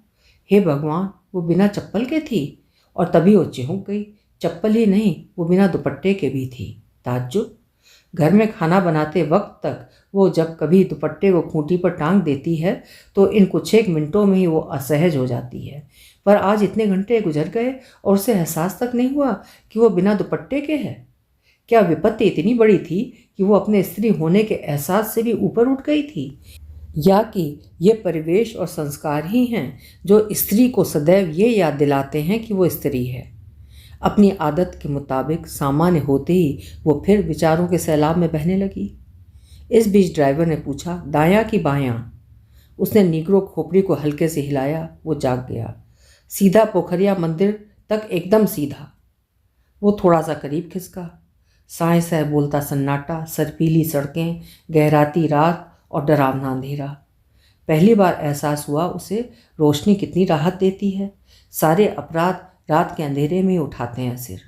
हे भगवान, वो बिना चप्पल के थी। और तभी वो चिहुक गई। चप्पल ही नहीं, वो बिना दुपट्टे के भी थी। ताज्जुब। घर में खाना बनाते वक्त तक वो जब कभी दुपट्टे को खूंटी पर टांग देती है तो इन कुछ एक मिनटों में ही वो असहज हो जाती है, पर आज इतने घंटे गुजर गए और उसे एहसास तक नहीं हुआ कि वो बिना दुपट्टे के है। क्या विपत्ति इतनी बड़ी थी कि वो अपने स्त्री होने के एहसास से भी ऊपर उठ गई थी, या कि ये परिवेश और संस्कार ही हैं जो स्त्री को सदैव ये याद दिलाते हैं कि वो स्त्री है। अपनी आदत के मुताबिक सामान्य होते ही वो फिर विचारों के सैलाब में बहने लगी। इस बीच ड्राइवर ने पूछा, दायां कि बायां? उसने नीग्रो खोपड़ी को हल्के से हिलाया। वो जाग गया। सीधा पोखरिया मंदिर तक, एकदम सीधा। वो थोड़ा सा करीब खिसका। साए साए बोलता सन्नाटा, सरपीली सड़कें, गहराती रात और डरावना अंधेरा। पहली बार एहसास हुआ उसे रोशनी कितनी राहत देती है। सारे अपराध रात के अंधेरे में ही उठाते हैं सिर।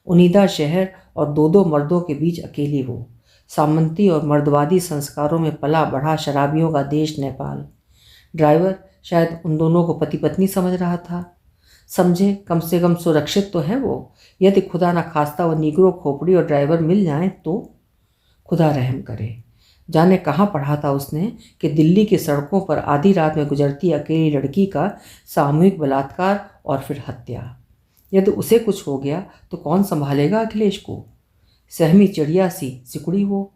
उनीदा शहर और 2-2 मर्दों के बीच अकेली वो। सामंती और मर्दवादी संस्कारों में पला बढ़ा शराबियों का देश नेपाल। ड्राइवर शायद उन दोनों को पति पत्नी समझ रहा था। समझे, कम से कम सुरक्षित तो है वो। यदि खुदा न खास्ता वो नीग्रो खोपड़ी और ड्राइवर मिल जाएं तो खुदा रहम करे। जाने कहाँ पढ़ा था उसने कि दिल्ली की सड़कों पर आधी रात में गुजरती अकेली लड़की का सामूहिक बलात्कार और फिर हत्या। यदि उसे कुछ हो गया तो कौन संभालेगा अखिलेश को? सहमी चिड़िया सी सिकुड़ी वो।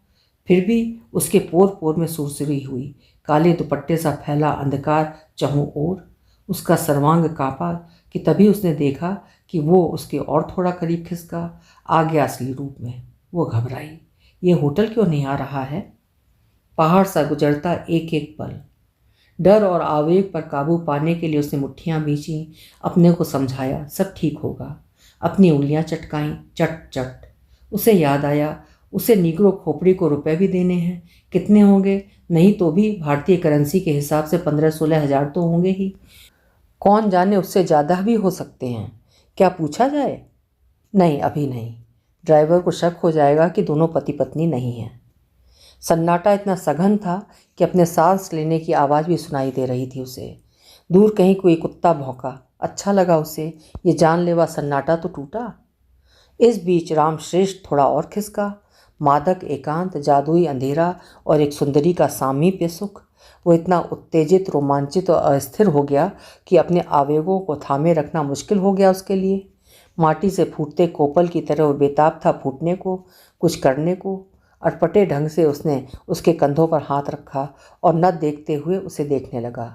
फिर भी उसके पोर पोर में सुरसुरी हुई। काले दुपट्टे सा फैला अंधकार चहुं ओर। उसका सर्वांग कांपा कि तभी उसने देखा कि वो उसके और थोड़ा करीब खिसका। आ गया असली रूप में। वो घबराई। ये होटल क्यों नहीं आ रहा है? पहाड़ सा गुजरता एक एक पल। डर और आवेग पर काबू पाने के लिए उसने मुट्ठियां भींची। अपने को समझाया सब ठीक होगा। अपनी उंगलियां चटकाईं, चट चट। उसे याद आया उसे नीग्रो खोपड़ी को रुपए भी देने हैं। कितने होंगे? नहीं तो भी भारतीय करेंसी के हिसाब से 15-16 हज़ार तो होंगे ही। कौन जाने उससे ज़्यादा भी हो सकते हैं। क्या पूछा जाए? नहीं, अभी नहीं। ड्राइवर को शक हो जाएगा कि दोनों पति पत्नी नहीं हैं। सन्नाटा इतना सघन था कि अपने सांस लेने की आवाज़ भी सुनाई दे रही थी उसे। दूर कहीं कोई कुत्ता भौंका। अच्छा लगा उसे। ये जानलेवा सन्नाटा तो टूटा। इस बीच रामश्रेष्ठ थोड़ा और खिसका। मादक एकांत, जादुई अंधेरा और एक सुंदरी का सामीप्य सुख। वो इतना उत्तेजित, रोमांचित और अस्थिर हो गया कि अपने आवेगों को थामे रखना मुश्किल हो गया उसके लिए। माटी से फूटते कोपल की तरह वो बेताब था फूटने को, कुछ करने को। अटपटे ढंग से उसने उसके कंधों पर हाथ रखा और न देखते हुए उसे देखने लगा।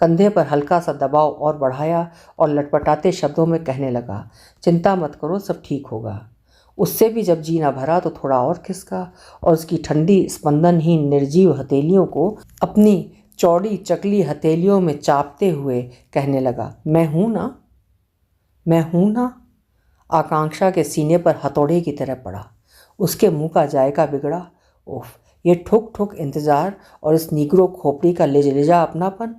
कंधे पर हल्का सा दबाव और बढ़ाया और लटपटाते शब्दों में कहने लगा, चिंता मत करो, सब ठीक होगा। उससे भी जब जी न भरा तो थोड़ा और खिसका और उसकी ठंडी स्पंदनहीन निर्जीव हथेलियों को अपनी चौड़ी चकली हथेलियों में चापते हुए कहने लगा, मैं हूं ना, मैं हूं ना। आकांक्षा के सीने पर हथौड़े की तरह पड़ा। उसके मुंह का जायका बिगड़ा। ओफ, ये ठुक ठुक इंतजार और इस नीग्रो खोपड़ी का लिजलिजा अपनापन।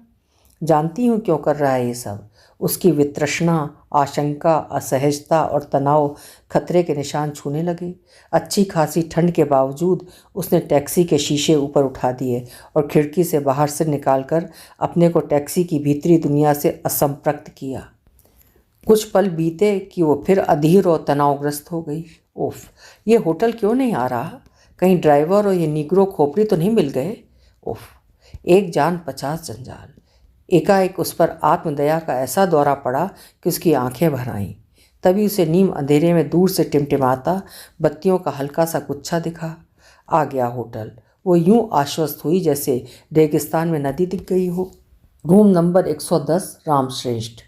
जानती हूँ क्यों कर रहा है ये सब। उसकी वितृष्णा, आशंका, असहजता और तनाव खतरे के निशान छूने लगे। अच्छी खासी ठंड के बावजूद उसने टैक्सी के शीशे ऊपर उठा दिए और खिड़की से बाहर सिर निकालकर अपने को टैक्सी की भीतरी दुनिया से असंप्रक्त किया। कुछ पल बीते कि वो फिर अधीर और तनावग्रस्त हो गई। ओफ, ये होटल क्यों नहीं आ रहा? कहीं ड्राइवर और ये निग्रो खोपड़ी तो नहीं मिल गए? ओफ, एक जान 50 जंजाल। एकाएक उस पर आत्मदया का ऐसा दौरा पड़ा कि उसकी आंखें भर आईं। तभी उसे नीम अंधेरे में दूर से टिमटिमाता बत्तियों का हल्का सा गुच्छा दिखा। आ गया होटल। वो यूं आश्वस्त हुई जैसे रेगिस्तान में नदी दिख गई हो। Room number 110, Ramshreshth.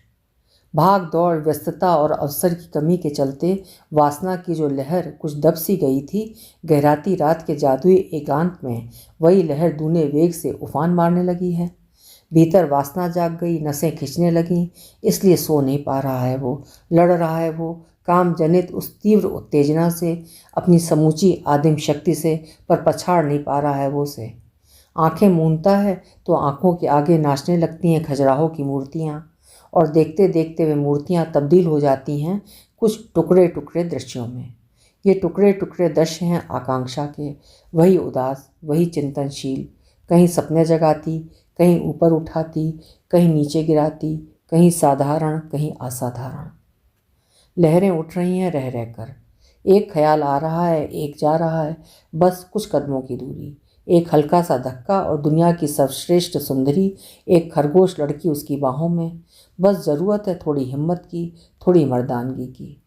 भाग दौड़, व्यस्तता और अवसर की कमी के चलते वासना की जो लहर कुछ दब सी गई थी, गहराती रात के जादुई एकांत में वही लहर दूने वेग से उफान मारने लगी है। भीतर वासना जाग गई, नसें खिंचने लगीं। इसलिए सो नहीं पा रहा है वो, लड़ रहा है वो काम जनित उस तीव्र उत्तेजना से, अपनी समूची आदिम शक्ति से, पर पछाड़ नहीं पा रहा है वो उसे। आंखें मूंदता है तो आंखों के आगे नाचने लगती हैं खजुराहो की मूर्तियाँ, और देखते देखते वे मूर्तियाँ तब्दील हो जाती हैं कुछ टुकड़े टुकड़े दृश्यों में। ये टुकड़े टुकड़े दृश्य हैं आकांक्षा के, वही उदास, वही चिंतनशील, कहीं सपने जगाती, कहीं ऊपर उठाती, कहीं नीचे गिराती, कहीं साधारण, कहीं असाधारण। लहरें उठ रही हैं रह रहकर। एक ख्याल आ रहा है, एक जा रहा है, बस कुछ कदमों की दूरी। एक हल्का सा धक्का और दुनिया की सर्वश्रेष्ठ सुंदरी, एक खरगोश लड़की उसकी बाहों में। बस ज़रूरत है थोड़ी हिम्मत की, थोड़ी मर्दानगी की।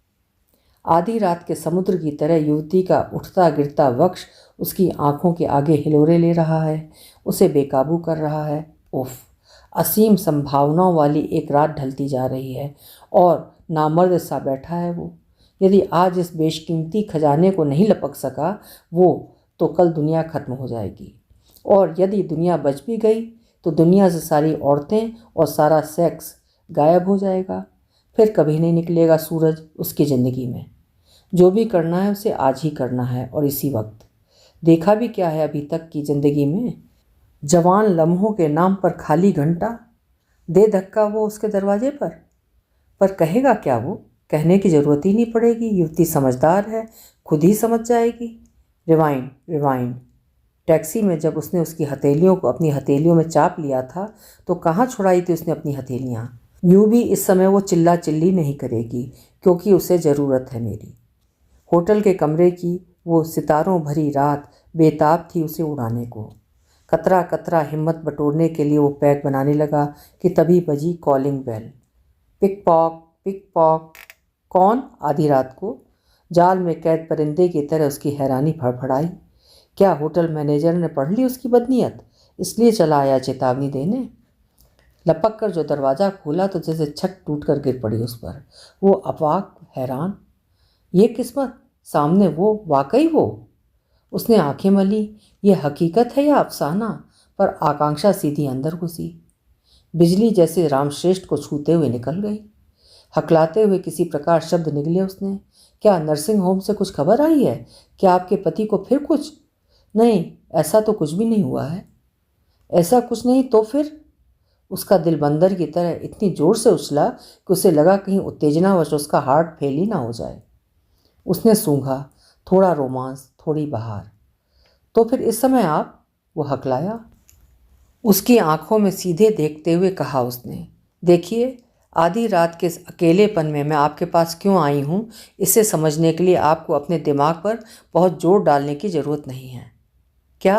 आधी रात के समुद्र की तरह युवती का उठता गिरता वक्ष उसकी आंखों के आगे हिलोरे ले रहा है, उसे बेकाबू कर रहा है। उफ, असीम संभावनाओं वाली एक रात ढलती जा रही है और नामर्द सा बैठा है वो। यदि आज इस बेशकीमती खजाने को नहीं लपक सका वो, तो कल दुनिया खत्म हो जाएगी। और यदि दुनिया बच भी गई तो दुनिया से सारी औरतें और सारा सेक्स गायब हो जाएगा। फिर कभी नहीं निकलेगा सूरज उसकी ज़िंदगी में। जो भी करना है उसे आज ही करना है और इसी वक्त। देखा भी क्या है अभी तक की ज़िंदगी में? जवान लम्हों के नाम पर खाली घंटा। दे धक्का वो उसके दरवाजे पर कहेगा क्या वो? कहने की ज़रूरत ही नहीं पड़ेगी, युवती समझदार है, खुद ही समझ जाएगी। Rewind rewind. टैक्सी में जब उसने उसकी हथेलियों को अपनी हथेलियों में चाप लिया था तो कहाँ छुड़ाई थी उसने अपनी हथेलियाँ? यूँ भी इस समय वो चिल्ला चिल्ली नहीं करेगी क्योंकि उसे ज़रूरत है मेरी। होटल के कमरे की वो सितारों भरी रात बेताब थी उसे उड़ाने को। कतरा कतरा हिम्मत बटोरने के लिए वो पैक बनाने लगा कि तभी बजी कॉलिंग बेल। पिक पॉक, पिक पॉक। कौन? आधी रात को जाल में कैद परिंदे की तरह उसकी हैरानी फड़फड़ाई। क्या होटल मैनेजर ने पढ़ ली उसकी बदनीयत, इसलिए चला आया चेतावनी देने? लपक कर जो दरवाज़ा खोला तो जैसे छत टूट कर गिर पड़ी उस पर। वो अवाक, हैरान। ये किस्मत, सामने वो, वाकई वो। उसने आंखें मली। ये हकीकत है या अफसाना? पर आकांक्षा सीधी अंदर घुसी। बिजली जैसे रामश्रेष्ठ को छूते हुए निकल गई। हकलाते हुए किसी प्रकार शब्द निकले उसने। क्या नर्सिंग होम से कुछ खबर आई है? क्या आपके पति को फिर कुछ? नहीं, ऐसा तो कुछ भी नहीं हुआ है। ऐसा कुछ नहीं तो फिर? उसका दिल बंदर की तरह इतनी जोर से उछला कि उसे लगा कहीं उत्तेजनावश उसका हार्ट फेल ही ना हो जाए। उसने सूंघा, थोड़ा रोमांस, थोड़ी बहार। तो फिर इस समय आप? वो हकलाया। उसकी आंखों में सीधे देखते हुए कहा उसने, देखिए, आधी रात के इस अकेलेपन में मैं आपके पास क्यों आई हूँ, इसे समझने के लिए आपको अपने दिमाग पर बहुत जोर डालने की ज़रूरत नहीं है। क्या?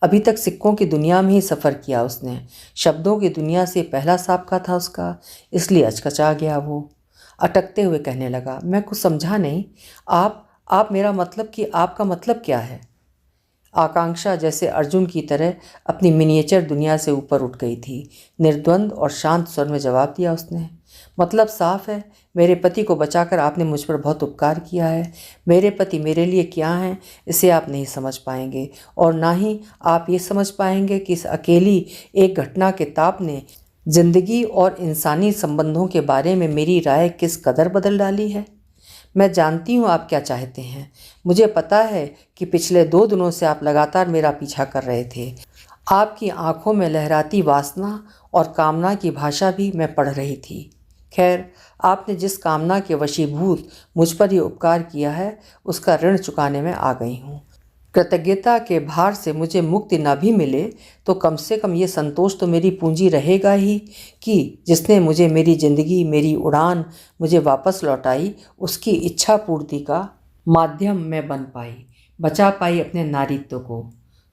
अभी तक सिक्कों की दुनिया में ही सफ़र किया उसने, शब्दों की दुनिया से पहला साबका था उसका, इसलिए अचकचा गया वो। अटकते हुए कहने लगा, मैं कुछ समझा नहीं। आप मेरा मतलब कि आपका मतलब क्या है? आकांक्षा जैसे अर्जुन की तरह अपनी मिनिएचर दुनिया से ऊपर उठ गई थी। निर्द्वंद और शांत स्वर में जवाब दिया उसने, मतलब साफ है, मेरे पति को बचाकर आपने मुझ पर बहुत उपकार किया है। मेरे पति मेरे लिए क्या हैं, इसे आप नहीं समझ पाएंगे, और ना ही आप ये समझ पाएंगे कि इस अकेली एक घटना के ताप ने जिंदगी और इंसानी संबंधों के बारे में मेरी राय किस कदर बदल डाली है। मैं जानती हूँ आप क्या चाहते हैं। मुझे पता है कि पिछले 2 दिनों से आप लगातार मेरा पीछा कर रहे थे। आपकी आंखों में लहराती वासना और कामना की भाषा भी मैं पढ़ रही थी। खैर, आपने जिस कामना के वशीभूत मुझ पर ये उपकार किया है, उसका ऋण चुकाने में आ गई हूँ। कृतज्ञता के भार से मुझे मुक्ति न भी मिले तो कम से कम ये संतोष तो मेरी पूंजी रहेगा ही कि जिसने मुझे मेरी ज़िंदगी, मेरी उड़ान मुझे वापस लौटाई, उसकी इच्छा पूर्ति का माध्यम मैं बन पाई, बचा पाई अपने नारीत्व को।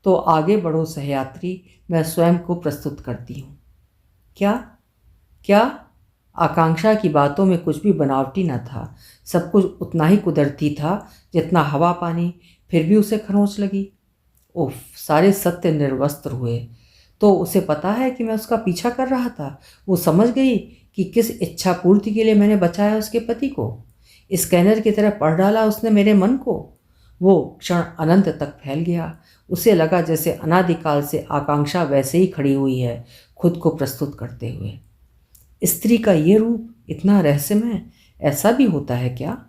तो आगे बढ़ो सहयात्री, मैं स्वयं को प्रस्तुत करती हूँ। क्या? क्या? आकांक्षा की बातों में कुछ भी बनावटी न था। सब कुछ उतना ही कुदरती था जितना हवा पानी। फिर भी उसे खरोंच लगी। उफ, सारे सत्य निर्वस्त्र हुए। तो उसे पता है कि मैं उसका पीछा कर रहा था। वो समझ गई कि किस इच्छा पूर्ति के लिए मैंने बचाया उसके पति को। स्कैनर की तरह पढ़ डाला उसने मेरे मन को। वो क्षण अनंत तक फैल गया। उसे लगा जैसे अनादिकाल से आकांक्षा वैसे ही खड़ी हुई है, खुद को प्रस्तुत करते हुए। स्त्री का ये रूप इतना रहस्यमय, ऐसा भी होता है क्या?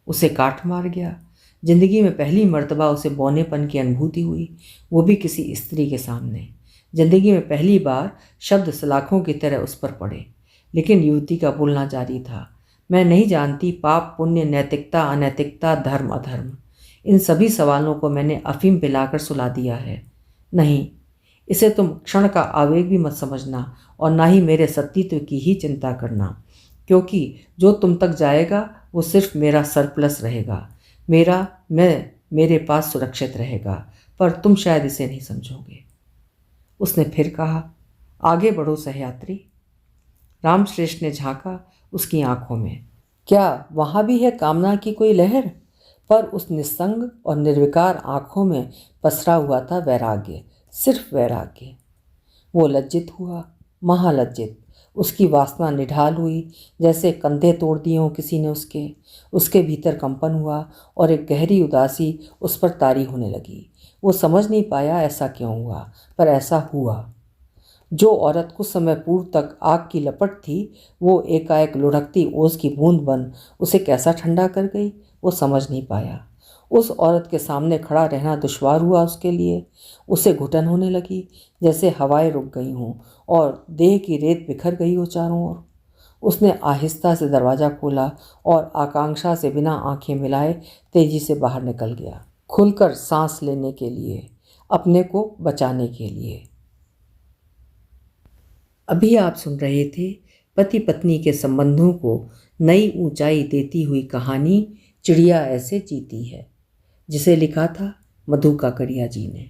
उसे काट मार गया। जिंदगी में पहली मर्तबा उसे बौनेपन की अनुभूति हुई, वो भी किसी स्त्री के सामने। जिंदगी में पहली बार शब्द सलाखों की तरह उस पर पड़े। लेकिन युवती का बोलना जारी था, मैं नहीं जानती पाप पुण्य, नैतिकता अनैतिकता, धर्म अधर्म, इन सभी सवालों को मैंने अफीम पिलाकर सुला दिया है। नहीं, इसे तुम क्षण का आवेग भी मत समझना, और ना ही मेरे सतीत्व की ही चिंता करना, क्योंकि जो तुम तक जाएगा वो सिर्फ मेरा सरप्लस रहेगा। मेरे पास सुरक्षित रहेगा, पर तुम शायद इसे नहीं समझोगे। उसने फिर कहा, आगे बढ़ो सहयात्री। रामश्रेष्ठ ने झांका उसकी आंखों में। क्या वहाँ भी है कामना की कोई लहर? पर उस निस्संग और निर्विकार आंखों में पसरा हुआ था वैराग्य, सिर्फ वैराग्य। वो लज्जित हुआ, महालज्जित। उसकी वासना निढाल हुई, जैसे कंधे तोड़ दिए हों किसी ने उसके भीतर कंपन हुआ और एक गहरी उदासी उस पर तारी होने लगी। वो समझ नहीं पाया ऐसा क्यों हुआ, पर ऐसा हुआ। जो औरत कुछ समय पूर्व तक आग की लपट थी, वो एकाएक लुढ़कती ओस की बूंद बन उसे कैसा ठंडा कर गई, वो समझ नहीं पाया। उस औरत के सामने खड़ा रहना दुश्वार हुआ उसके लिए। उसे घुटन होने लगी, जैसे हवाएं रुक गई हों और देह की रेत बिखर गई हो चारों ओर। उसने आहिस्ता से दरवाज़ा खोला और आकांक्षा से बिना आंखें मिलाए तेजी से बाहर निकल गया, खुलकर सांस लेने के लिए, अपने को बचाने के लिए। अभी आप सुन रहे थे पति पत्नी के संबंधों को नई ऊंचाई देती हुई कहानी चिड़िया ऐसे जीती है, जिसे लिखा था मधु काकड़िया जी ने।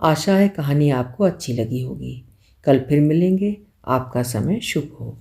आशा है कहानी आपको अच्छी लगी होगी। कल फिर मिलेंगे। आपका समय शुभ हो।